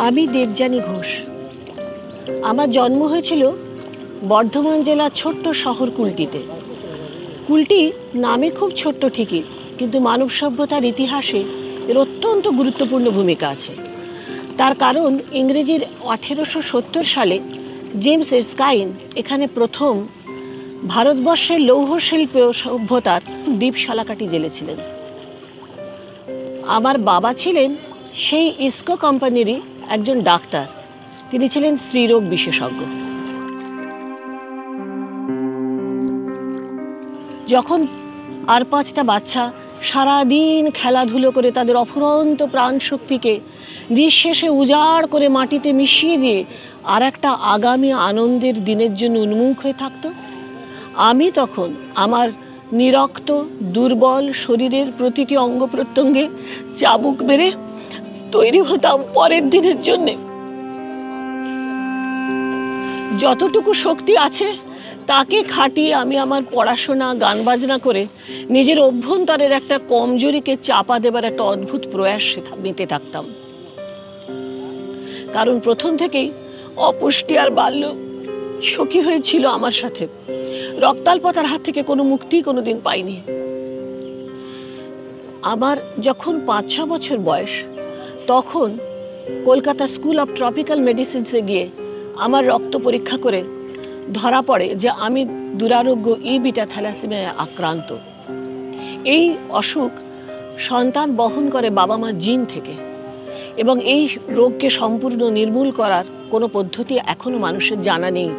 আমি দেবযানী ঘোষ। আমার জন্ম হয়েছিল বর্ধমান জেলার ছোট্ট শহর কুলটিতে। কুলটি নামে খুব ছোট্ট ঠিকই, কিন্তু মানব সভ্যতার ইতিহাসে এর অত্যন্ত গুরুত্বপূর্ণ ভূমিকা আছে। তার কারণ ইংরেজির 1870 সালে জেমস এরস্কাইন এখানে প্রথম ভারতবর্ষের লৌহ শিল্প সভ্যতার দ্বীপশালাকাটি জ্বেলেছিলেন। আমার বাবা ছিলেন সেই ইস্কো কোম্পানিরই একজন ডাক্তার। তিনি ছিলেন স্ত্রীরোগ বিশেষজ্ঞ। যখন আর 5টা বাচ্চা সারাদিন খেলাধুলো করে তাদের অফুরন্ত প্রাণ শক্তিকে নিঃশেষে উজাড় করে মাটিতে মিশিয়ে দিয়ে আর একটা আগামী আনন্দের দিনের জন্য উন্মুখ হয়ে থাকতো, আমি তখন আমার নিরক্ত দুর্বল শরীরের প্রতিটি অঙ্গ প্রত্যঙ্গে চাবুক মেরে তৈরি হতাম পরের দিনের জন্যে। যতটুকু শক্তি আছে তাকে খাটিয়ে আমি আমার পড়াশোনা গান বাজনা করে নিজের অভ্যন্তরের একটা কমজোরিকে চাপা দেবার একটা অদ্ভুত প্রয়াস নিতে থাকতাম। কারণ প্রথম থেকেই অপুষ্টি আর বাল্য সখী হয়েছিল আমার সাথে। রক্তাল্পতার হাত থেকে কোনো মুক্তি কোনোদিন পাইনি। আমার যখন 5-6 বছর বয়স, তখন কলকাতা স্কুল অফ ট্রপিক্যাল মেডিসিনসে গিয়ে আমার রক্ত পরীক্ষা করে ধরা পড়ে যে আমি দুরারোগ্য ই-বিটা থ্যালাসেমিয়ায় আক্রান্ত। এই অসুখ সন্তান বহন করে বাবা মা জিন থেকে, এবং এই রোগকে সম্পূর্ণ নির্মূল করার কোনো পদ্ধতি এখনো মানুষের জানা নেই।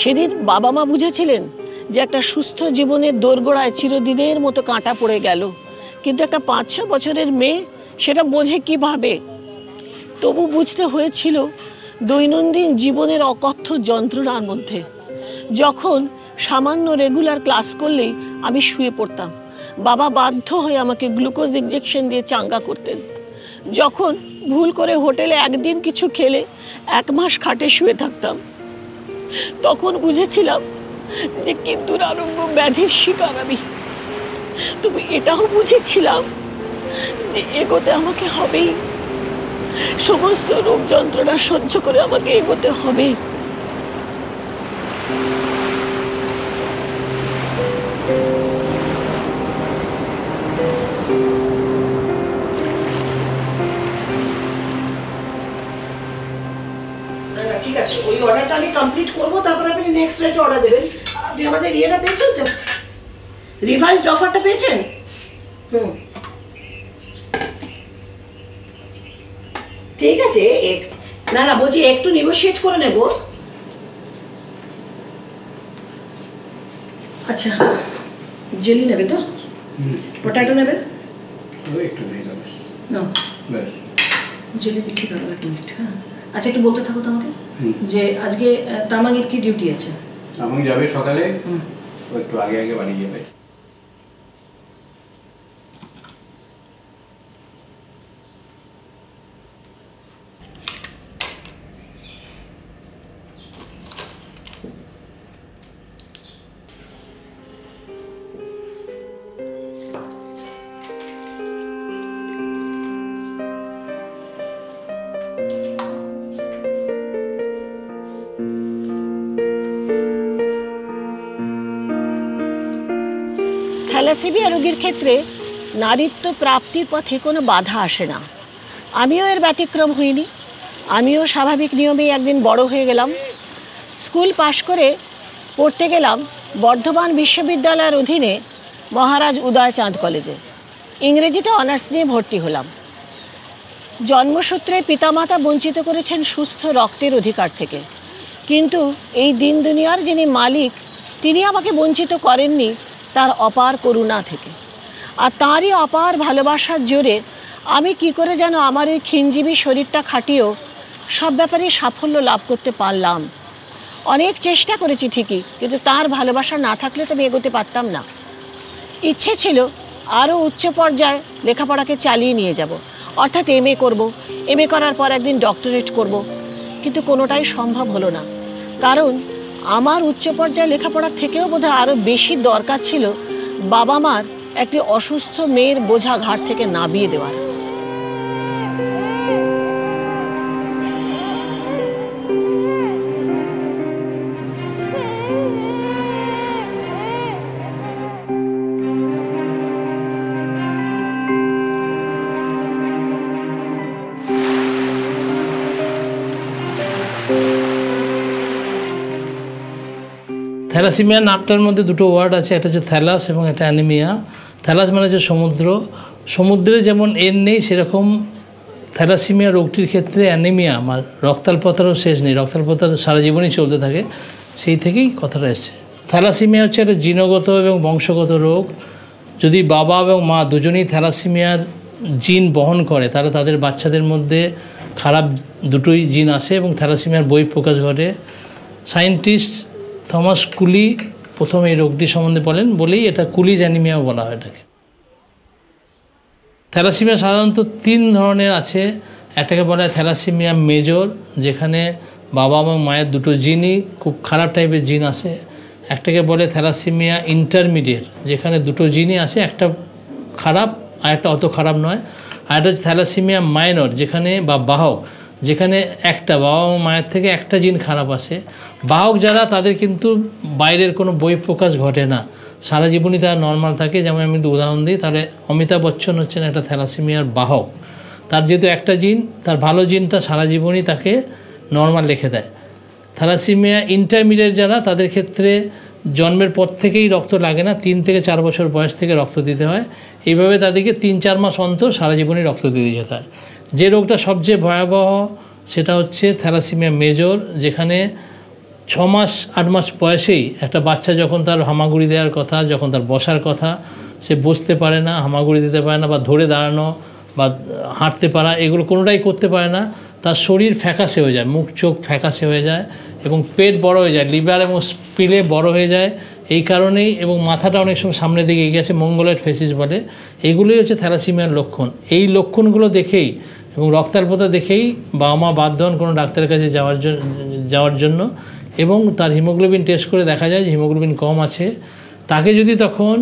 সেদিন বাবা মা বুঝেছিলেন যে একটা সুস্থ জীবনের দোরগোড়ায় চিরদিনের মতো কাঁটা পড়ে গেল, কিন্তু একটা 5-6 বছরের মেয়ে সেটা বোঝে কিভাবে। তবু বুঝতে হয়েছিল দৈনন্দিন জীবনের অকথ্য যন্ত্রণার মধ্যে। যখন সামান্য রেগুলার ক্লাস করলেই আমি শুয়ে পড়তাম, বাবা বাধ্য হয়ে আমাকে গ্লুকোজ ইনজেকশন দিয়ে চাঙ্গা করতেন। যখন ভুল করে হোটেলে একদিন কিছু খেলে 1 মাস খাটে শুয়ে থাকতাম, তখন বুঝেছিলাম যে কি দুরারোগ্য ব্যাধির শিকার আমি। তবে এটাও বুঝেছিলাম যে এগোতে আমাকে হবেই, সমস্ত রোগ যন্ত্রণা সহ্য করে আমাকে এগোতে হবে। ঠিক আছে, ওই অর্ডারটা আমি কমপ্লিট করবো, তারপর আপনি নেক্সট রেট অর্ডার দেবেন। আপনি আমাদের ইয়েটা পেয়েছেন তো, রিভাইজড অফারটা পেয়েছেন? ঠিক আছে, না না বলছি একটু নেগোশিয়েট করে নেব। আচ্ছা, জেলি নেবে তো? পটাটো নেবে? না জেলি দিচ্ছি, দাঁড়াও 1 মিনিট। হ্যাঁ আচ্ছা, একটু বলতে থাকো তো আমাকে যে আজকে তামাংয়ের কি ডিউটি আছে? তামাং যাবে সকালে, একটু আগে আগে বাড়ি যাবে। থ্যালাসেমিয়া রোগীর ক্ষেত্রে নারীত্ব প্রাপ্তির পথে কোনো বাধা আসে না। আমিও এর ব্যতিক্রম হইনি। আমিও স্বাভাবিক নিয়মেই একদিন বড় হয়ে গেলাম। স্কুল পাশ করে পড়তে গেলাম বর্ধমান বিশ্ববিদ্যালয়ের অধীনে মহারাজ উদয়চাঁদ কলেজে। ইংরেজিতে অনার্স নিয়ে ভর্তি হলাম। জন্মসূত্রে পিতামাতা বঞ্চিত করেছেন সুস্থ রক্তের অধিকার থেকে, কিন্তু এই দিন দুনিয়ার যিনি মালিক তিনি আমাকে বঞ্চিত করেননি তার অপার করুণা থেকে। আর তাঁরই অপার ভালোবাসার জোরে আমি কি করে যেন আমার ওই ক্ষীণজীবী শরীরটা খাটিয়েও সব ব্যাপারে সাফল্য লাভ করতে পারলাম। অনেক চেষ্টা করেছি ঠিকই, কিন্তু তার ভালোবাসা না থাকলে তো আমি এগোতে পারতাম না। ইচ্ছে ছিল আরও উচ্চ পর্যায়ে লেখাপড়াকে চালিয়ে নিয়ে যাব, অর্থাৎ MA করব, MA করার পর একদিন ডক্টরেট করব, কিন্তু কোনোটাই সম্ভব হলো না। কারণ আমার উচ্চ পর্যায়ে লেখাপড়ার থেকেও বোধহয় আরও বেশি দরকার ছিল বাবা মার একটি অসুস্থ মেয়ের বোঝা ঘাট থেকে নামিয়ে দেওয়ার। থ্যালাসিমিয়া নামটার মধ্যে দুটো ওয়ার্ড আছে, একটা হচ্ছে থ্যালাস এবং একটা অ্যানিমিয়া। থ্যালাস মানে হচ্ছে সমুদ্র, সমুদ্রে যেমন এর নেই সেরকম থ্যালাসিমিয়া রোগটির ক্ষেত্রে অ্যানিমিয়া মানে রক্তাল্পতারও শেষ নেই, রক্তাল্পতা সারা জীবনই চলতে থাকে, সেই থেকেই কথাটা এসছে। থ্যালাসিমিয়া হচ্ছে একটা জিনগত এবং বংশগত রোগ। যদি বাবা এবং মা দুজনেই থ্যালাসিমিয়ার জিন বহন করে তাহলে তাদের বাচ্চাদের মধ্যে খারাপ দুটোই জিন আসে এবং থ্যালাসিমিয়ার বহিঃপ্রকাশ ঘটে। সায়েন্টিস্ট থমাস কুলি প্রথম এই রোগটি সম্বন্ধে বলেন বলেই এটা কুলিজ অ্যানিমিয়াও বলা হয় এটাকে। থ্যালাসিমিয়া সাধারণত 3 ধরনের আছে। একটাকে বলা হয় থ্যালাসিমিয়া মেজর, যেখানে বাবা এবং মায়ের দুটো জিনই খুব খারাপ টাইপের জিন আসে। একটাকে বলে থ্যালাসিমিয়া ইন্টারমিডিয়েট, যেখানে দুটো জিনই আসে, একটা খারাপ আর একটা অত খারাপ নয়। আর একটা হচ্ছে থ্যালাসিমিয়া মাইনর, যেখানে বা বাহক, যেখানে একটা বাবা এবং মায়ের থেকে একটা জিন খারাপ আসে। বাহক যারা তাদের কিন্তু বাইরের কোনো বহিঃপ্রকাশ ঘটে না, সারা জীবনই তারা নর্মাল থাকে। যেমন আমি যদি উদাহরণ দিই তাহলে অমিতাভ বচ্চন হচ্ছেন একটা থ্যালাসিমিয়ার বাহক। তার যেহেতু একটা জিন, তার ভালো জিনটা সারা জীবনই তাকে নর্মাল রেখে দেয়। থ্যালাসিমিয়া ইন্টারমিডিয়েট যারা, তাদের ক্ষেত্রে জন্মের পর থেকেই রক্ত লাগে না, 3 থেকে 4 বছর বয়স থেকে রক্ত দিতে হয়। এইভাবে তাদেরকে 3-4 মাস অন্তর সারা জীবনই রক্ত দিয়ে যেতে হয়। যে রোগটা সবচেয়ে ভয়াবহ সেটা হচ্ছে থ্যালাসিমিয়া মেজর, যেখানে 6 মাস 8 মাস বয়সেই একটা বাচ্চা যখন তার হামাগুড়ি দেওয়ার কথা, যখন তার বসার কথা, সে বসতে পারে না, হামাগুড়ি দিতে পারে না, বা ধরে দাঁড়ানো বা হাঁটতে পারা, এগুলো কোনোটাই করতে পারে না। তার শরীর ফ্যাকাশে হয়ে যায়, মুখ চোখ ফ্যাকাশে হয়ে যায় এবং পেট বড় হয়ে যায়, লিভার এবং স্পিলে বড় হয়ে যায় এই কারণেই, এবং মাথাটা অনেক সময় সামনের দিকে এগিয়ে আসে, মঙ্গলয়েড ফেসিস বলে। এইগুলোই হচ্ছে থ্যালাসিমিয়ার লক্ষণ। এই লক্ষণগুলো দেখেই এবং রক্তাল্পতা দেখেই বাবা মা বাধ্য হন কোনো ডাক্তারের কাছে যাওয়ার জন্য, এবং তার হিমোগ্লোবিন টেস্ট করে দেখা যায় যে হিমোগ্লোবিন কম আছে। তাকে যদি তখন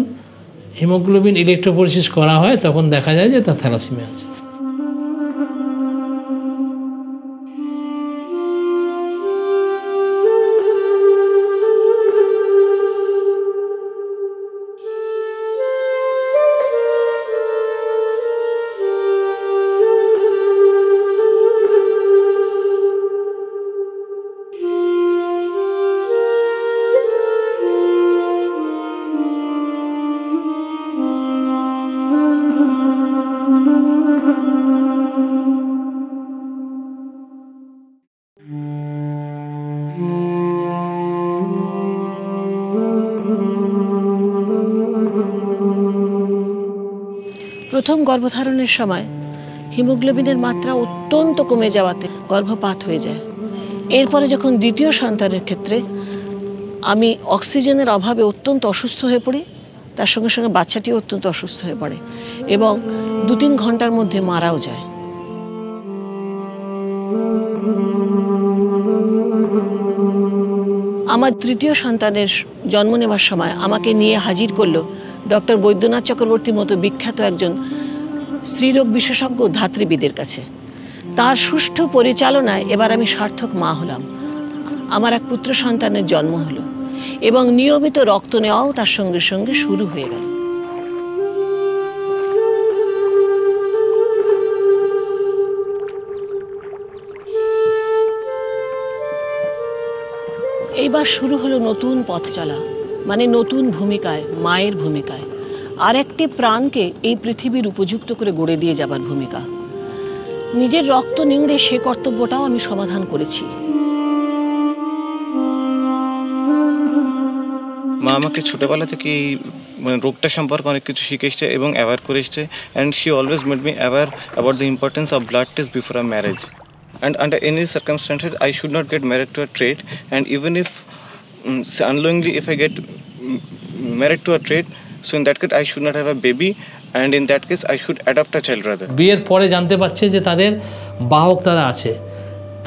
হিমোগ্লোবিন ইলেকট্রোফোরেসিস করা হয় তখন দেখা যায় যে তার থ্যালাসিমিয়া আছে। প্রথম গর্ভধারণের সময় হিমোগ্লোবিনের মাত্রা অত্যন্ত কমে যাওয়াতে গর্ভপাত হয়ে যায়। এরপরে যখন দ্বিতীয় সন্তানের ক্ষেত্রে আমি অক্সিজেনের অভাবে অত্যন্ত অসুস্থ হয়ে পড়ি, তার সঙ্গে সঙ্গে বাচ্চাটিও অত্যন্ত অসুস্থ হয়ে পড়ে এবং 2-3 ঘন্টার মধ্যে মারাও যায়। আমার তৃতীয় সন্তানের জন্ম নেওয়ার সময় আমাকে নিয়ে হাজির করলো ডক্টর বৈদ্যনাথ চক্রবর্তীর মতো বিখ্যাত একজন স্ত্রীরোগ বিশেষজ্ঞ ধাত্রীবিদের কাছে। তার সুষ্ঠু পরিচালনায় এবার আমি সার্থক মা হলাম। আমার এক পুত্র সন্তানের জন্ম হলো এবং নিয়মিত রক্ত নেওয়াও তার সঙ্গে সঙ্গে শুরু হয়ে গেল। এইবার শুরু হলো নতুন পথ চলা, মানে নতুন ভূমিকায়, মায়ের ভূমিকায়, আর একটি প্রাণকে এই পৃথিবীর উপযুক্ত করে গড়ে দিয়ে যাবার ভূমিকা। নিজের রক্ত নিংড়ে সে কর্তব্যটাও আমি সমাধান করেছি। মা আমাকে ছোটবেলা থেকে এই মানে রোগটা সম্পর্কে অনেক কিছু শিখেছে এবং অ্যাওয়ার করে এসেছে, and she always made me aware about the importance of blood test before a marriage, and under any circumstances I should not get married to a trade, and even if unknowingly if I get married to a trade, so in that case I should not have a baby, and in that case I should adopt a child rather. বিয়ের পরে জানতে পারছে যে তাদের বাহক তারা আছে,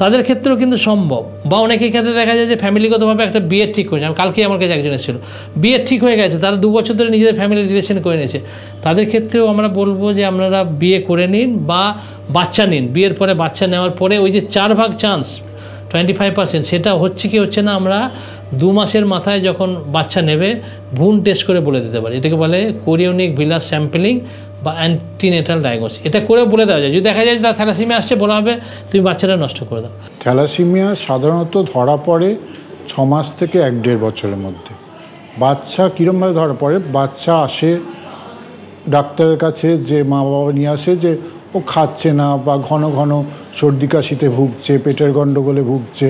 তাদের ক্ষেত্রেও কিন্তু সম্ভব। বা অনেকের ক্ষেত্রে দেখা যায় যে ফ্যামিলিগতভাবে একটা বিয়ে ঠিক হয়েছে। কালকে আমার কাছে একজন এসেছিল, বিয়ে ঠিক হয়ে গেছে, তারা 2 বছর ধরে নিজেদের ফ্যামিলি রিলেশন করে নিয়েছে। তাদের ক্ষেত্রেও আমরা বলবো যে আপনারা বিয়ে করে নিন বা বাচ্চা নিন। বিয়ের পরে বাচ্চা নেওয়ার পরে ওই যে 4 ভাগ চান্স 25%, সেটা হচ্ছে কি হচ্ছে না আমরা 2 মাসের মাথায় যখন বাচ্চা নেবে ভ্রূণ টেস্ট করে বলে দিতে পারি। এটাকে বলে কোরিওনিক ভিলাস স্যাম্পলিং বা অ্যান্টিনেটাল ডায়াগনোসিস। এটা করে বলে দেওয়া যায়, যদি দেখা যায় তার থ্যালাসিমিয়া আসছে বলা হবে তুমি বাচ্চাটা নষ্ট করে দাও। থ্যালাসিমিয়া সাধারণত ধরা পড়ে 6 মাস থেকে 1-1.5 বছরের মধ্যে। বাচ্চা কীরমভাবে ধরা পড়ে, বাচ্চা আসে ডাক্তারের কাছে, যে মা বাবা নিয়ে আসে যে ও খাচ্ছে না বা ঘন ঘন সর্দি কাশিতে ভুগছে, পেটের গণ্ডগোলে ভুগছে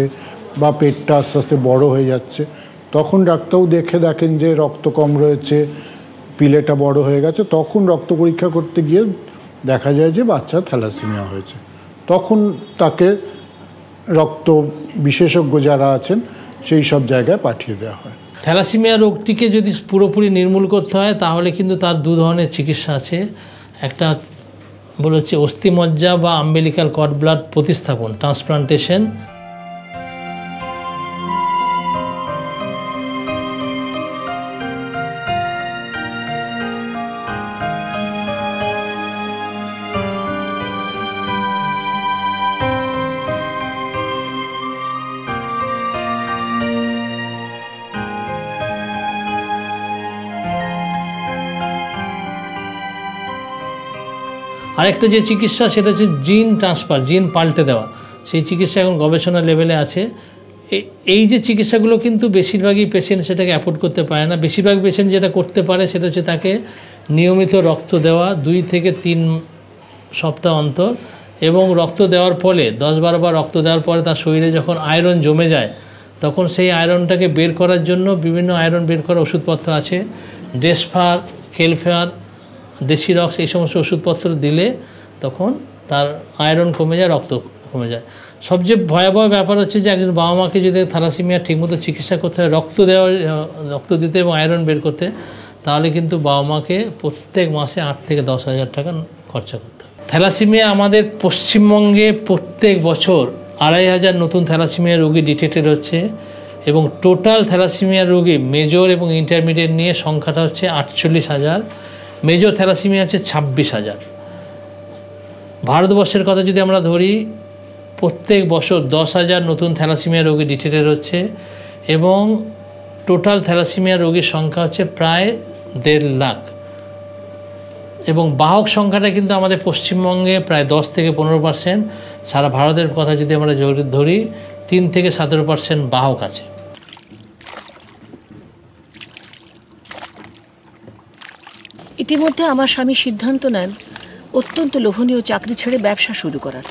বা পেটটা আস্তে আস্তে বড় হয়ে যাচ্ছে, তখন ডাক্তারও দেখেন যে রক্ত কম রয়েছে, পিলেটা বড় হয়ে গেছে, তখন রক্ত পরীক্ষা করতে গিয়ে দেখা যায় যে বাচ্চা থ্যালাসেমিয়া হয়েছে। তখন তাকে রক্ত বিশেষজ্ঞ যারা আছেন সেই সব জায়গায় পাঠিয়ে দেওয়া হয়। থ্যালাসেমিয়া রোগটিকে যদি পুরোপুরি নির্মূল করতে হয় তাহলে কিন্তু তার 2 ধরনের চিকিৎসা আছে। একটা বলেছে অস্থিমজ্জা বা আম্বিলিক্যাল কর্ড ব্লাড প্রতিস্থাপন, ট্রান্সপ্লান্টেশন। আরেকটা যে চিকিৎসা সেটা হচ্ছে জিন ট্রান্সফার, জিন পাল্টে দেওয়া, সেই চিকিৎসা এখন গবেষণা লেভেলে আছে। এই যে চিকিৎসাগুলো কিন্তু বেশিরভাগই পেশেন্ট সেটাকে অ্যাফোর্ড করতে পারে না। বেশিরভাগ পেশেন্ট যেটা করতে পারে সেটা হচ্ছে তাকে নিয়মিত রক্ত দেওয়া 2 থেকে 3 সপ্তাহ অন্তর, এবং রক্ত দেওয়ার ফলে 10-12 বার রক্ত দেওয়ার পরে তার শরীরে যখন আয়রন জমে যায় তখন সেই আয়রনটাকে বের করার জন্য বিভিন্ন আয়রন বের করার ওষুধপত্র আছে, ডেসফার, কেলফার, ডেসিরক্স, এই সমস্ত ওষুধপত্র দিলে তখন তার আয়রন কমে যায়, রক্ত কমে যায়। সবচেয়ে ভয়াবহ ব্যাপার হচ্ছে যে একজন বাবা মাকে যদি থ্যালাসেমিয়া ঠিকমতো চিকিৎসা করতে হয়, রক্ত দিতে এবং আয়রন বের করতে, তাহলে কিন্তু বাবা মাকে প্রত্যেক মাসে 8 থেকে 10 হাজার টাকা খরচা করতে হবে। থ্যালাসেমিয়া আমাদের পশ্চিমবঙ্গে প্রত্যেক বছর 2,500 নতুন থ্যালাসেমিয়া রোগী ডিটেক্টেড হচ্ছে, এবং টোটাল থ্যালাসেমিয়া রোগী মেজর এবং ইন্টারমিডিয়েট নিয়ে সংখ্যাটা হচ্ছে 48,000, মেজর থ্যালাসেমিয়া হচ্ছে 26,000। ভারতবর্ষের কথা যদি আমরা ধরি, প্রত্যেক বছর 10,000 নতুন থ্যালাসেমিয়া রোগী ডিটেক্টেড হচ্ছে, এবং টোটাল থ্যালাসেমিয়া রোগীর সংখ্যা হচ্ছে প্রায় 1.5 লাখ, এবং বাহক সংখ্যাটা কিন্তু আমাদের পশ্চিমবঙ্গে প্রায় 10 থেকে 15%। সারা ভারতের কথা যদি আমরা ধরি 3 থেকে 17% বাহক আছে। ইতিমধ্যে আমার স্বামী সিদ্ধান্ত নেন অত্যন্ত লোভনীয় চাকরি ছেড়ে ব্যবসা শুরু করার।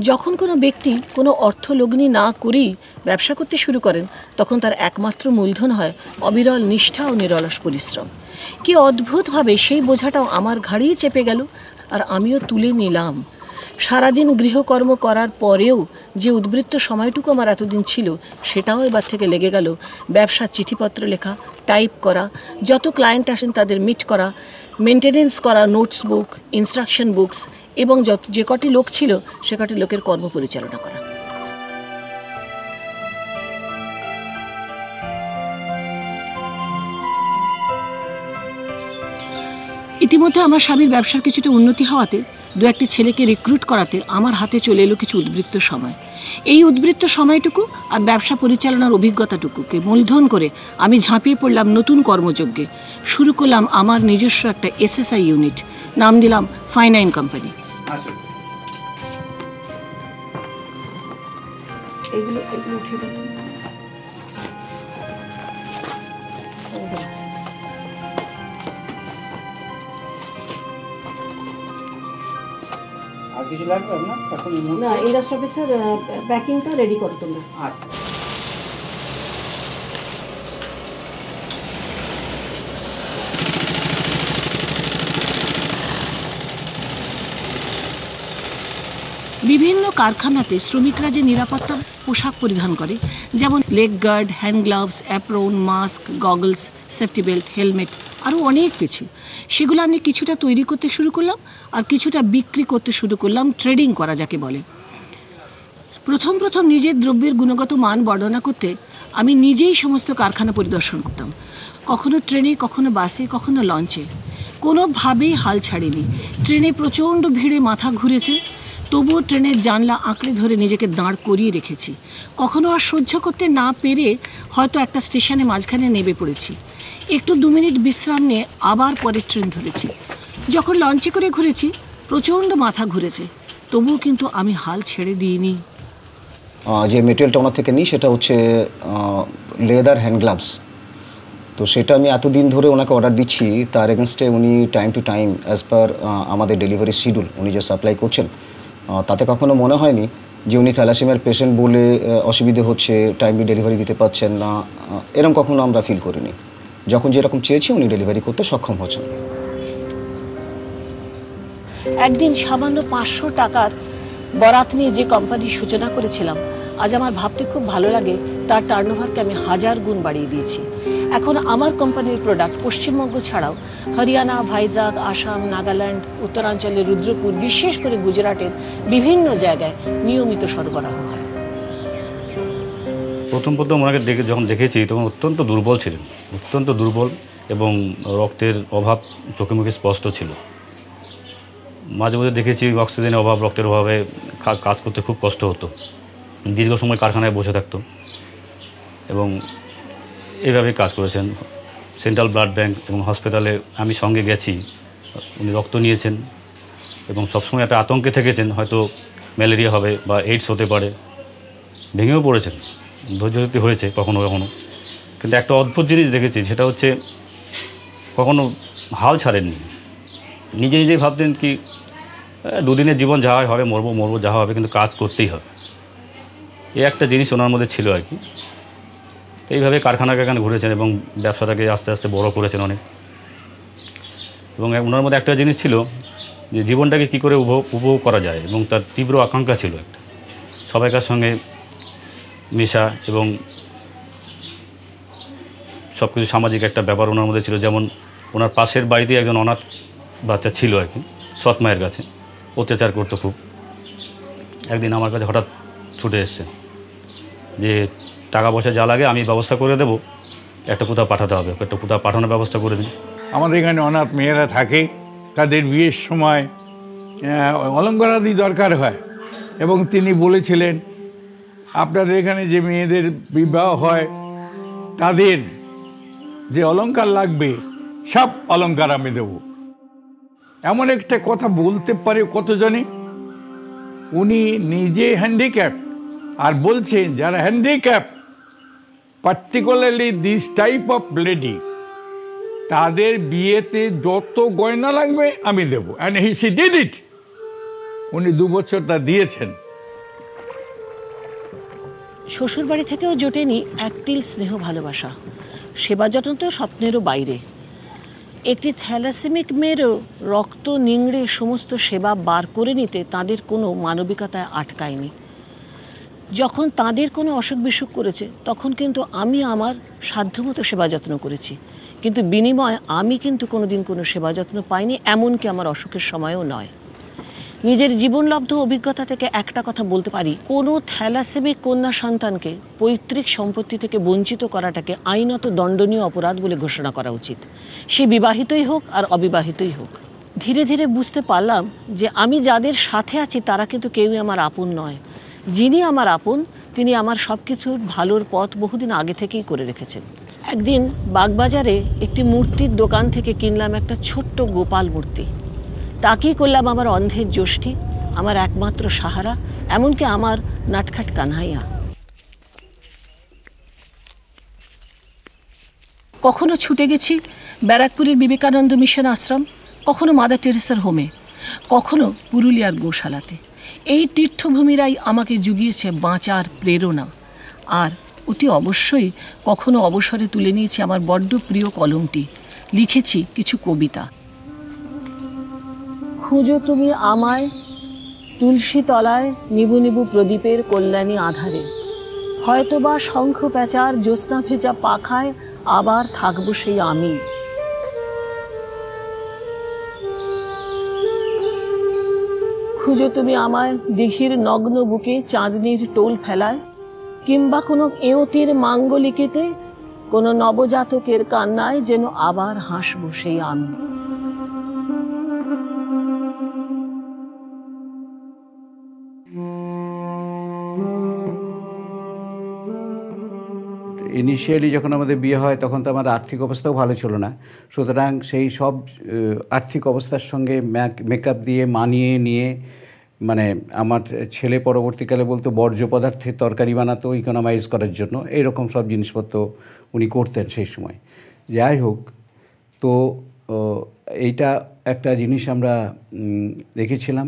যখন কোনো ব্যক্তি কোনো অর্থলগ্নি না করেই ব্যবসা করতে শুরু করেন তখন তার একমাত্র মূলধন হয় অবিরল নিষ্ঠা ও নিরলস পরিশ্রম। কি অদ্ভুতভাবে সেই বোঝাটাও আমার ঘাড়েই চেপে গেল, আর আমিও তুলে নিলাম। সারাদিন গৃহকর্ম করার পরেও যে উদ্বৃত্ত সময়টুকু আমার এতদিন ছিল সেটাও এবার থেকে লেগে গেল ব্যবসার চিঠিপত্র লেখা, টাইপ করা, যত ক্লায়েন্ট আসেন তাদের মিট করা, মেনটেনেন্স করা, নোটস বুক, ইনস্ট্রাকশন বুকস, এবং যে কটি লোক ছিল সে কটি লোকের কর্ম পরিচালনা করা। ইতিমধ্যে আমার স্বামীর ব্যবসার কিছুটা উন্নতি হওয়াতে 2-1টি ছেলেকে রিক্রুট করাতে আমার হাতে চলে এলো কিছু উদ্বৃত্ত সময়। এই উদ্বৃত্ত সময়টুকু আর ব্যবসা পরিচালনার অভিজ্ঞতাটুকুকে মূলধন করে আমি ঝাঁপিয়ে পড়লাম নতুন কর্মযজ্ঞে। শুরু করলাম আমার নিজস্ব একটা SSI ইউনিট, নাম দিলাম ফাইনাইন কোম্পানি। এগুলো উঠিয়ে দেবো। আর কিছু লাগবে আপনার এখন? না, ইন্ডাস্ট্রপিক্সের প্যাকিংটা রেডি করো তোমরা। আচ্ছা। বিভিন্ন কারখানাতে শ্রমিকরা যে নিরাপত্তা পোশাক পরিধান করে, যেমন leg guard, hand gloves, apron, mask, goggles, safety belt, helmet, আরও অনেক কিছু, সেগুলো আমি কিছুটা তৈরি করতে শুরু করলাম আর কিছুটা বিক্রি করতে শুরু করলাম, ট্রেডিং করা যাকে বলে। প্রথম নিজের দ্রব্যের গুণগত মান বর্ণনা করতে আমি নিজেই সমস্ত কারখানা পরিদর্শন করতাম, কখনো ট্রেনে, কখনো বাসে, কখনো লঞ্চে। কোনোভাবেই হাল ছাড়িনি। ট্রেনে প্রচণ্ড ভিড়ে মাথা ঘুরেছে, তবুও ট্রেনের জানলা আঁকড়ে ধরে নিজেকে দাঁড় করিয়ে রেখেছি। কখনো আর সহ্য করতে না পেরে হয়তো একটা স্টেশনে মাঝখানে নেমে পড়েছি, একটু 2 মিনিট বিশ্রাম নিয়ে আবার পরের ট্রেন ধরেছি। যখন লঞ্চে করে ঘুরেছি প্রচণ্ড মাথা ঘুরেছে, তবুও কিন্তু আমি হাল ছেড়ে দিইনি। যে মেটেরিয়ালটা ওনার থেকে নিই সেটা হচ্ছে লেদার হ্যান্ড গ্লাভস। তো সেটা আমি এতদিন ধরে ওনাকে অর্ডার দিচ্ছি, তার এগেনস্টে উনি time to time as per আমাদের ডেলিভারি শিডিউল উনি যে সাপ্লাই করছেন, তাতে কখনো মনে হয়নি যে উনি থ্যালাসেমিয়ার পেশেন্ট বলে অসুবিধে হচ্ছে, টাইমলি ডেলিভারি দিতে পারছেন না, এরকম কখনো আমরা ফিল করিনি। যখন যেরকম চেয়েছি উনি ডেলিভারি করতে সক্ষম হচ্ছেন। একদিন সামান্য 500 টাকার বরাত নিয়ে যে কোম্পানির সূচনা করেছিলাম, আজ আমার ভাবতে খুব ভালো লাগে তার টার্নওভারকে আমি 1000 গুণ বাড়িয়ে দিয়েছি। এখন আমার কোম্পানির প্রোডাক্ট পশ্চিমবঙ্গ ছাড়াও হরিয়ানা, ভাইজাগ, আসাম, নাগাল্যান্ড, উত্তরাঞ্চলের রুদ্রপুর, বিশেষ করে গুজরাটের বিভিন্ন জায়গায় নিয়মিত সরবরাহ হয়। প্রথম ওনাকে যখন দেখেছি তখন অত্যন্ত দুর্বল ছিলেন, অত্যন্ত দুর্বল, এবং রক্তের অভাব চোখে মুখে স্পষ্ট ছিল। মাঝে মধ্যে দেখেছি অক্সিজেনের অভাব, রক্তের অভাবে কাজ করতে খুব কষ্ট হতো, দীর্ঘ সময় কারখানায় বসে থাকতো, এবং এইভাবে কাজ করেছেন। সেন্ট্রাল ব্লাড ব্যাংক এবং হসপিটালে আমি সঙ্গে গেছি, উনি রক্ত নিয়েছেন এবং সবসময় একটা আতঙ্কে থেকেছেন, হয়তো ম্যালেরিয়া হবে বা এইডস হতে পারে, ভেঙেও পড়েছেন, ধৈর্যচ্যুতি হয়েছে কখনো কখনো। কিন্তু একটা অদ্ভুত জিনিস দেখেছি, সেটা হচ্ছে কখনো হাল ছাড়েননি, নিজে নিজেই ভাবতেন কি দুদিনের জীবন যা হবে, মরবো যা হবে, কিন্তু কাজ করতেই হবে। এই একটা জিনিস ওনার মধ্যে ছিল আর কি। এইভাবে কারখানায় ঘুরেছেন এবং ব্যবসাটাকে আস্তে আস্তে বড় করেছেন অনেক। এবং ওনার মধ্যে একটা জিনিস ছিল যে জীবনটাকে কী করে উপভোগ করা যায়, এবং তার তীব্র আকাঙ্ক্ষা ছিল একটা সবাইকার সঙ্গে মেশা, এবং সব কিছু সামাজিক একটা ব্যাপার ওনার মধ্যে ছিল। যেমন ওনার পাশের বাড়িতে একজন অনাথ বাচ্চা ছিল আর কি, সৎ মায়ের কাছে অত্যাচার করতো খুব। একদিন আমার কাছে হঠাৎ ছুটে এসছে যে টাকা পয়সা যা লাগে আমি ব্যবস্থা করে দেবো, একটা কোথাও পাঠাতে হবে, একটা কোথাও পাঠানোর ব্যবস্থা করে দিন। আমাদের এখানে অনাথ মেয়েরা থাকে, তাদের বিয়ের সময় অলঙ্কারাদি দরকার হয়, এবং তিনি বলেছিলেন আপনাদের এখানে যে মেয়েদের বিবাহ হয় তাদের যে অলংকার লাগবে সব অলংকার আমি দেব। এমন একটা কথা বলতে পারে কতজনই? উনি নিজে হ্যান্ডিক্যাপ, আর বলছেন যারা handicap, particularly this type of lady, তাদের বিয়েতে যত গয়না লাগবে আমি দেবো। And he did it. উনি 2 বছর তা দিয়েছেন। শ্বশুর বাড়ি থেকেও জোটেনি একটিল স্নেহ ভালোবাসা, সেবা যত্ন তো স্বপ্নেরও বাইরে। একটি থ্যালাসেমিক মেয়েরও রক্ত নিংড়ে সমস্ত সেবা বার করে নিতে তাদের কোনো মানবিকতায় আটকায়নি। যখন তাদের কোনো অসুখ বিসুখ করেছে তখন কিন্তু আমি আমার সাধ্যমতো সেবা যত্ন করেছি, কিন্তু বিনিময়ে আমি কিন্তু কোনোদিন কোনো সেবা যত্ন পাইনি, এমনকি আমার অসুখের সময়ও নয়। নিজের জীবনলব্ধ অভিজ্ঞতা থেকে একটা কথা বলতে পারি, কোনো থ্যালাসেমিক কন্যা সন্তানকে পৈতৃক সম্পত্তি থেকে বঞ্চিত করাটাকে আইনত দণ্ডনীয় অপরাধ বলে ঘোষণা করা উচিত, সে বিবাহিতই হোক আর অবিবাহিতই হোক। ধীরে ধীরে বুঝতে পারলাম যে আমি যাদের সাথে আছি তারা কিন্তু কেউই আমার আপন নয়। যিনি আমার আপন তিনি আমার সব কিছুর ভালোর পথ বহুদিন আগে থেকেই করে রেখেছেন। একদিন বাগবাজারে একটি মূর্তির দোকান থেকে কিনলাম একটা ছোট্ট গোপাল মূর্তি। তাকেই করলাম আমার অন্ধের জ্যোষ্ঠী, আমার একমাত্র সাহারা, এমনকি আমার নাটখাট কানহাইয়া। কখনো ছুটে গেছি ব্যারাকপুরের বিবেকানন্দ মিশন আশ্রম, কখনো মাদার টেরেসার হোমে, কখনো পুরুলিয়ার গোশালাতে। এই তীর্থভূমিরাই আমাকে জুগিয়েছে বাঁচার প্রেরণা। আর অতি অবশ্যই কখনো অবসরে তুলে নিয়েছি আমার বড্ড প্রিয় কলমটি, লিখেছি কিছু কবিতা। খুঁজো তুমি আমায় তুলসী তলায় নিবু নিবু প্রদীপের কল্যাণী আধারে, হয়তোবা শঙ্খ প্যাঁচার জ্যোৎস্না ভেজা পাখায় আবার থাকবো সেই আমি। খুঁজো তুমি আমায় দিঘির নগ্ন বুকে চাঁদনির টোল ফেলায়, কিংবা কোনো এওতির মাঙ্গলিকেতে কোনো নবজাতকের কান্নায় যেন আবার হাসবো সেই আমি। ইনিশিয়ালি যখন আমাদের বিয়ে হয় তখন তো আমার আর্থিক অবস্থাও ভালো ছিল না, সুতরাং সেই সব আর্থিক অবস্থার সঙ্গে মেকআপ দিয়ে মানিয়ে নিয়ে মানে আমার ছেলে পরবর্তীকালে বলতো বর্জ্য পদার্থের তরকারি বানাতো ইকোনমাইজ করার জন্য, এইরকম সব জিনিসপত্র উনি করতেন সেই সময়। যাই হোক, তো এইটা একটা জিনিস আমরা দেখেছিলাম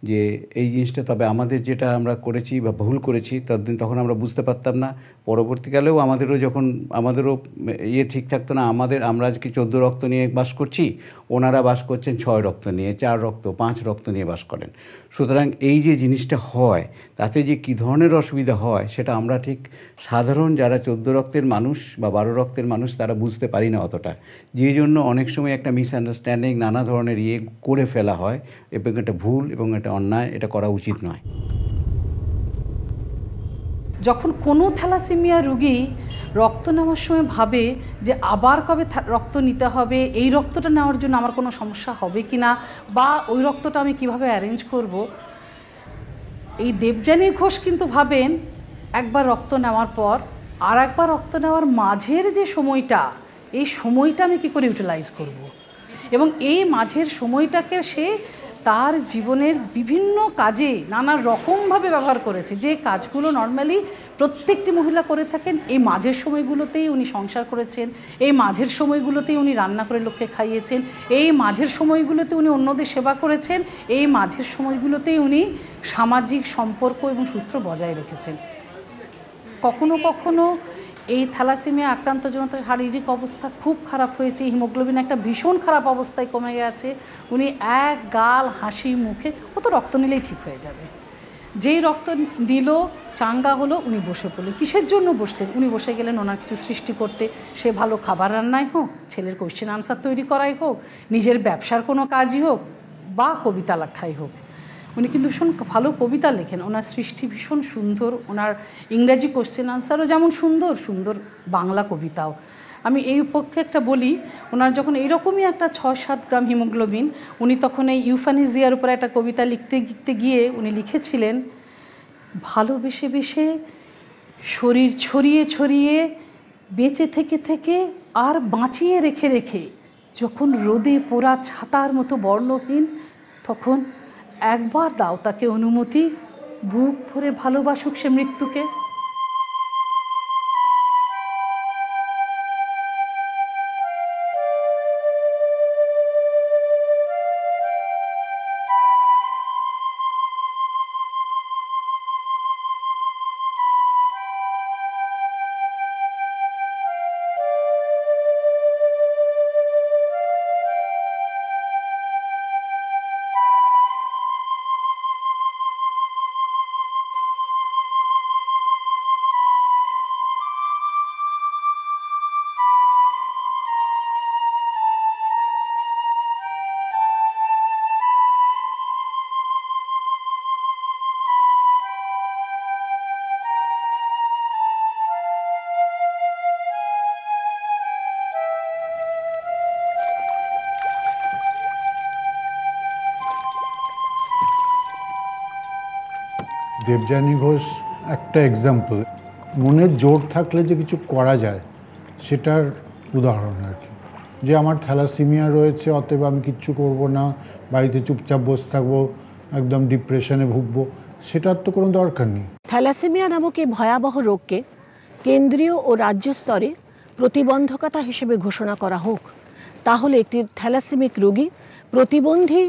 যে এই জিনিসটা, তবে আমাদের যেটা আমরা করেছি বা ভুল করেছি তখন আমরা বুঝতে পারতাম না। পরবর্তীকালেও আমাদেরও ঠিক থাকতো না। আমরা আজকে 14 রক্ত নিয়ে বাস করছি, ওনারা বাস করছেন 6 রক্ত নিয়ে, 4 রক্ত 5 রক্ত নিয়ে বাস করেন। সুতরাং এই যে জিনিসটা হয় তাতে যে কী ধরনের অসুবিধা হয় সেটা আমরা ঠিক সাধারণ যারা 14 রক্তের মানুষ বা 12 রক্তের মানুষ তারা বুঝতে পারি না অতটা, যেই জন্য অনেক সময় একটা মিসআন্ডারস্ট্যান্ডিং নানা ধরনের করে ফেলা হয়, এবং এটা ভুল এবং এটা অন্যায়, এটা করা উচিত নয়। যখন কোনো থ্যালাসেমিয়া রোগী রক্ত নেওয়ার সময় ভাবে যে আবার কবে রক্ত নিতে হবে, এই রক্তটা নেওয়ার জন্য আমার কোনো সমস্যা হবে কি না, বা ওই রক্তটা আমি কিভাবে অ্যারেঞ্জ করব, এই দেবযানী ঘোষ কিন্তু ভাবেন একবার রক্ত নেওয়ার পর আর একবার রক্ত নেওয়ার মাঝের যে সময়টা, এই সময়টা আমি কী করে ইউটিলাইজ করব। এবং এই মাঝের সময়টাকে সে তার জীবনের বিভিন্ন কাজে নানা রকমভাবে ব্যবহার করেছে, যে কাজগুলো নর্মালি প্রত্যেকটি মহিলা করে থাকেন। এই মাঝের সময়গুলোতেই উনি সংসার করেছেন, এই মাঝের সময়গুলোতেই উনি রান্না করে লোককে খাইয়েছেন, এই মাঝের সময়গুলোতে উনি অন্যদের সেবা করেছেন, এই মাঝের সময়গুলোতেই উনি সামাজিক সম্পর্ক এবং সূত্র বজায় রেখেছেন। কখনো কখনো এই থ্যালাসেমিয়া আক্রান্ত জন্য তার শারীরিক অবস্থা খুব খারাপ হয়েছে, হিমোগ্লোবিন একটা ভীষণ খারাপ অবস্থায় কমে গেছে, উনি এক গাল হাসি মুখে, ও তো রক্ত নিলেই ঠিক হয়ে যাবে। যেই রক্ত দিল, চাঙ্গা হলো, উনি বসে পড়লেন। কিসের জন্য বসলেন? উনি বসে গেলেন ওনার কিছু সৃষ্টি করতে, সে ভালো খাবার রান্নাই হোক, ছেলের কোয়েশ্চেন আনসার তৈরি করাই হোক, নিজের ব্যবসার কোনো কাজই হোক, বা কবিতা লেখাই হোক। উনি কিন্তু ভীষণ ভালো কবিতা লেখেন, ওনার সৃষ্টি ভীষণ সুন্দর, ওনার ইংরাজি কোশ্চেন আনসারও যেমন সুন্দর, সুন্দর বাংলা কবিতাও। আমি এই পক্ষে একটা বলি, ওনার যখন এইরকমই একটা 6-7 গ্রাম হিমোগ্লোবিন, উনি তখন এই ইউফানিজিয়ার উপরে একটা কবিতা লিখতে গিয়ে উনি লিখেছিলেন, ভালোবেসে বেসে শরীর ছড়িয়ে ছড়িয়ে বেঁচে থেকে আর বাঁচিয়ে রেখে রেখে যখন রোদে পোড়া ছাতার মতো বর্ণহীন, তখন একবার দাও তাকে অনুমতি, বুক ভরে ভালোবাসুক সে মৃত্যুকে। দেবযানী ঘোষ একটা এক্সাম্পল, মনের জোর থাকলে যে কিছু করা যায় সেটার উদাহরণ আর কি। যে আমার থ্যালাসেমিয়া রয়েছে, অতএব আমি কিচ্ছু করব না, বাড়িতে চুপচাপ বসে থাকবো, একদম ডিপ্রেশনে ভুগবো, সেটার তো কোনো দরকার নেই। থ্যালাসেমিয়া নামক এই ভয়াবহ রোগকে কেন্দ্রীয় ও রাজ্য স্তরে প্রতিবন্ধকতা হিসেবে ঘোষণা করা হোক, তাহলে একটি থ্যালাসেমিক রোগী প্রতিবন্ধী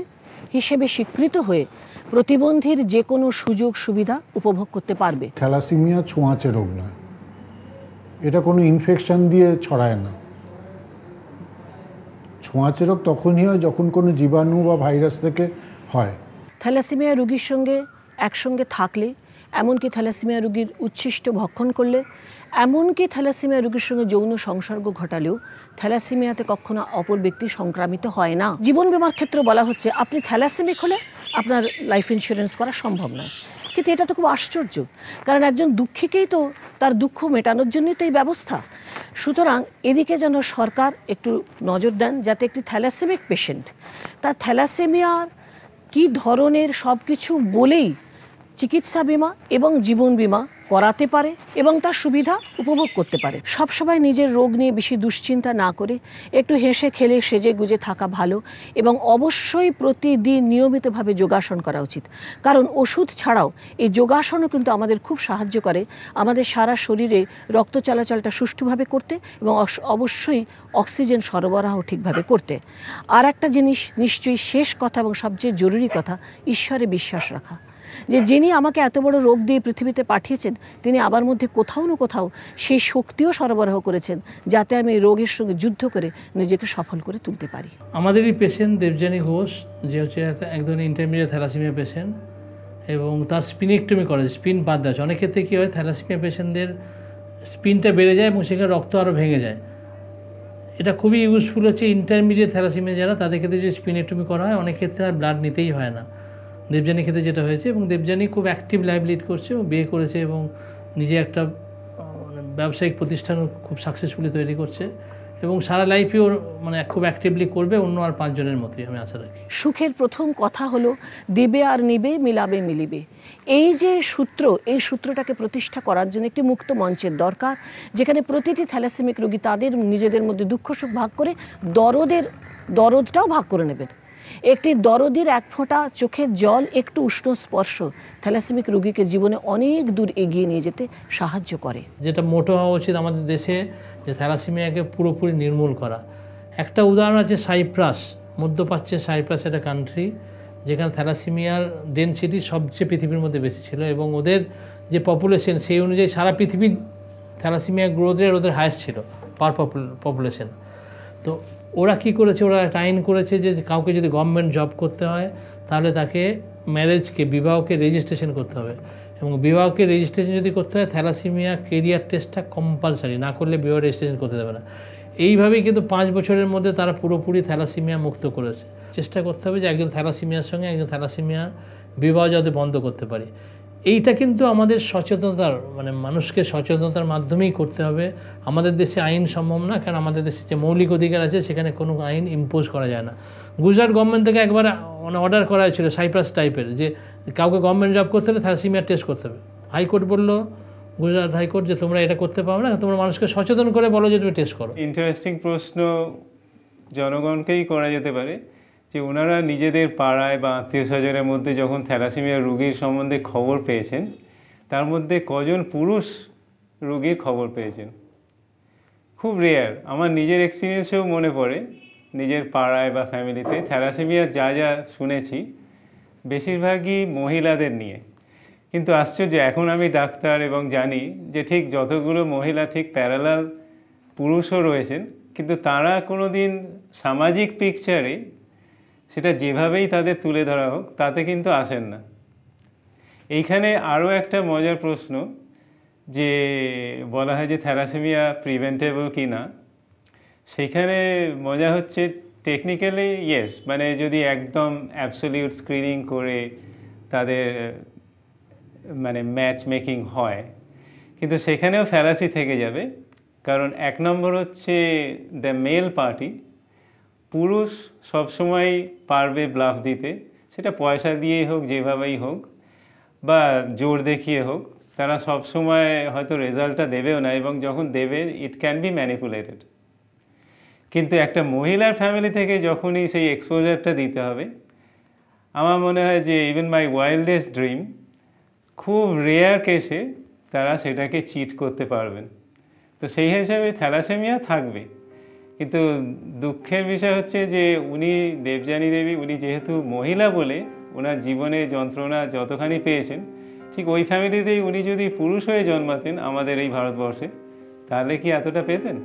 হিসেবে স্বীকৃত হয়ে প্রতিবন্ধীর যে কোনো সুযোগ সুবিধা উপভোগ করতে পারবে। থ্যালাসেমিয়া ছোঁয়াচে রোগ নয়, এটা কোনো ইনফেকশন দিয়ে ছড়ায় না। ছোঁয়াচে রোগ তখনই হয় যখন কোনো জীবাণু বা ভাইরাস থেকে হয়। থ্যালাসেমিয়া রোগীর সঙ্গে একসঙ্গে থাকলে, এমনকি থ্যালাসেমিয়া রোগীর উচ্ছিষ্ট ভক্ষণ করলে, এমনকি থ্যালাসেমিয়া রোগীর সঙ্গে যৌন সংসর্গ ঘটালেও থ্যালাসেমিয়াতে কখনো অপর ব্যক্তি সংক্রামিত হয় না। জীবন বীমার ক্ষেত্রে বলা হচ্ছে আপনি থ্যালাসেমিক হলে আপনার লাইফ ইন্স্যুরেন্স করা সম্ভব নয়, কিন্তু এটা তো খুব আশ্চর্য, কারণ একজন দুঃখীকেই তো তার দুঃখ মেটানোর জন্যই তো এই ব্যবস্থা। সুতরাং এদিকে যেন সরকার একটু নজর দেন, যাতে একটি থ্যালাসেমিক পেশেন্ট তার থ্যালাসেমিয়ার কী ধরনের সব কিছু বলেই চিকিৎসা বিমা এবং জীবন বিমা করাতে পারে এবং তার সুবিধা উপভোগ করতে পারে। সবসময় নিজের রোগ নিয়ে বেশি দুশ্চিন্তা না করে একটু হেসে খেলে সেজে গুজে থাকা ভালো এবং অবশ্যই প্রতিদিন নিয়মিতভাবে যোগাসন করা উচিত। কারণ ওষুধ ছাড়াও এই যোগাসনও কিন্তু আমাদের খুব সাহায্য করে আমাদের সারা শরীরে রক্ত চলাচলটা সুষ্ঠুভাবে করতে এবং অবশ্যই অক্সিজেন সরবরাহ ঠিকভাবে করতে। আর একটা জিনিস নিশ্চয়ই শেষ কথা এবং সবচেয়ে জরুরি কথা, ঈশ্বরে বিশ্বাস রাখা, যে যিনি আমাকে এত বড় রোগ দিয়ে পৃথিবীতে পাঠিয়েছেন তিনি আমার মধ্যে কোথাও না কোথাও সেই শক্তিও সরবরাহ করেছেন যাতে আমি রোগের সঙ্গে যুদ্ধ করে নিজেকে সফল করে তুলতে পারি। আমাদেরই পেশেন্ট দেবযানী ঘোষ, যে হচ্ছে এক ধরনের ইন্টারমিডিয়েট থ্যালাসেমিয়া পেশেন্ট, এবং তার স্পিনেক্টমি করে, স্পিন বাদ দেওয়া। অনেক ক্ষেত্রে কী হয়, থ্যালাসেমিয়া পেশেন্টদের স্পিনটা বেড়ে যায় এবং সেখানে রক্ত আরও ভেঙে যায়। এটা খুবই ইউজফুল হচ্ছে ইন্টারমিডিয়েট থ্যালাসেমিয়া যারা, তাদের ক্ষেত্রে যদি স্পিনেক্টমি করা হয় অনেক ক্ষেত্রে আর ব্লাড নিতেই হয় না। দেবযানীর ক্ষেত্রে যেটা হয়েছে, এবং দেবযানী খুব অ্যাক্টিভ লাইফ লিড করছে এবং বিয়ে করেছে এবং নিজে একটা ব্যবসায়িক প্রতিষ্ঠান খুব সাকসেসফুলি তৈরি করছে এবং সারা লাইফেও খুব অ্যাক্টিভলি করবে অন্য আর 5 জনের মতোই আমি আশা রাখি। সুখের প্রথম কথা হলো দেবে আর নিবে, মিলাবে মিলিবে। এই যে সূত্র, এই সূত্রটাকে প্রতিষ্ঠা করার জন্য একটি মুক্ত মঞ্চের দরকার, যেখানে প্রতিটি থ্যালাসেমিক রোগী তাদের নিজেদের মধ্যে দুঃখ সুখ ভাগ করে দরদটাও ভাগ করে নেবেন। একটি দরদির এক ফোঁটা চোখের জল, একটু উষ্ণ স্পর্শ থ্যালাসেমিক রোগীকে জীবনে অনেক দূর এগিয়ে নিয়ে যেতে সাহায্য করে। যেটা মোটো হওয়া উচিত আমাদের দেশে, যে থ্যালাসেমিয়াকে পুরোপুরি নির্মূল করা। একটা উদাহরণ আছে সাইপ্রাস, মধ্যপ্রাচ্যের সাইপ্রাস একটা কান্ট্রি, যেখানে থ্যালাসেমিয়ার ডেনসিটি সবচেয়ে পৃথিবীর মধ্যে বেশি ছিল এবং ওদের যে পপুলেশন সেই অনুযায়ী সারা পৃথিবীর থ্যালাসেমিয়া গ্রোথ রেট ওদের হায়েস্ট ছিল পার পপুলেশন। তো ওরা কী করেছে, ওরা একটা আইন করেছে যে কাউকে যদি গভর্নমেন্ট জব করতে হয় তাহলে তাকে বিবাহকে রেজিস্ট্রেশন করতে হবে, এবং বিবাহকে রেজিস্ট্রেশন যদি করতে হয় থ্যালাসেমিয়া কেরিয়ার টেস্টটা কম্পালসারি, না করলে বিবাহ রেজিস্ট্রেশন করতে দেবে না। এইভাবেই কিন্তু 5 বছরের মধ্যে তারা পুরোপুরি থ্যালাসেমিয়া মুক্ত করেছে। চেষ্টা করতে হবে যে একজন থ্যালাসেমিয়ার সঙ্গে একজন থ্যালাসেমিয়া বিবাহ যাতে বন্ধ করতে পারি। এইটা কিন্তু আমাদের সচেতনতার মানুষকে সচেতনতার মাধ্যমেই করতে হবে। আমাদের দেশে আইন সম্ভব না, কারণ আমাদের দেশে যে মৌলিক অধিকার আছে সেখানে কোনো আইন ইম্পোজ করা যায় না। গুজরাট গভর্নমেন্ট থেকে একবার অর্ডার করা হয়েছিল সাইপ্রাস টাইপের, যে কাউকে গভর্নমেন্ট জব করতে হলে থ্যালাসেমিয়া টেস্ট করতে হবে। হাইকোর্ট বললো, গুজরাট হাইকোর্ট, যে তোমরা এটা করতে পারো না, তোমরা মানুষকে সচেতন করে বলো যে তুমি টেস্ট করো। ইন্টারেস্টিং প্রশ্ন জনগণকেই করা যেতে পারে যে ওনারা নিজেদের পাড়ায় বা আত্মীয় স্বজনের মধ্যে যখন থ্যালাসেমিয়া রোগীর সম্বন্ধে খবর পেয়েছেন, তার মধ্যে কজন পুরুষ রোগীর খবর পেয়েছেন। খুব রেয়ার। আমার নিজের এক্সপিরিয়েন্সেও মনে পড়ে, নিজের পাড়ায় বা ফ্যামিলিতে থ্যালাসেমিয়া যা শুনেছি বেশিরভাগই মহিলাদের নিয়ে। কিন্তু আশ্চর্য, এখন আমি ডাক্তার এবং জানি যে ঠিক যতগুলো মহিলা ঠিক প্যারালাল পুরুষও রয়েছেন, কিন্তু তারা কোনো দিন সামাজিক পিকচারে সেটা যেভাবেই তাদের তুলে ধরা হোক তাতে কিন্তু আসেন না। এইখানে আরও একটা মজার প্রশ্ন, যে বলা হয় যে থ্যালাসেমিয়া প্রিভেন্টেবল কি না। সেইখানে মজা হচ্ছে টেকনিক্যালি ইয়েস, যদি একদম অ্যাবসলিউট স্ক্রিনিং করে তাদের ম্যাচ মেকিং হয়, কিন্তু সেখানেও ফ্যালাসি থেকে যাবে। কারণ 1 নম্বর হচ্ছে দ্য মেল পার্টি, পুরুষ সবসময় পারবে ব্লাফ দিতে, সেটা পয়সা দিয়েই হোক, যেভাবেই হোক, বা জোর দেখিয়ে হোক। তারা সবসময় হয়তো রেজাল্টটা দেবেও না, এবং যখন দেবে ইট ক্যান বি ম্যানিপুলেটেড। কিন্তু একটা মহিলার ফ্যামিলি থেকে যখনই সেই এক্সপোজারটা দিতে হবে, আমার মনে হয় যে ইভেন মাই ওয়াইল্ডেস্ট ড্রিম, খুব রেয়ার কেসে তারা সেটাকে চিট করতে পারবেন। তো সেই হিসাবে থ্যালাসেমিয়া থাকবে। কিন্তু দুঃখের বিষয় হচ্ছে যে দেবযানী দেবী, উনি যেহেতু মহিলা বলে ওনার জীবনে যন্ত্রণা যতখানি পেয়েছেন, ঠিক ওই ফ্যামিলিতেই উনি যদি পুরুষ হয়ে জন্মাতেন আমাদের এই ভারতবর্ষে, তাহলে কি এতটা পেতেন?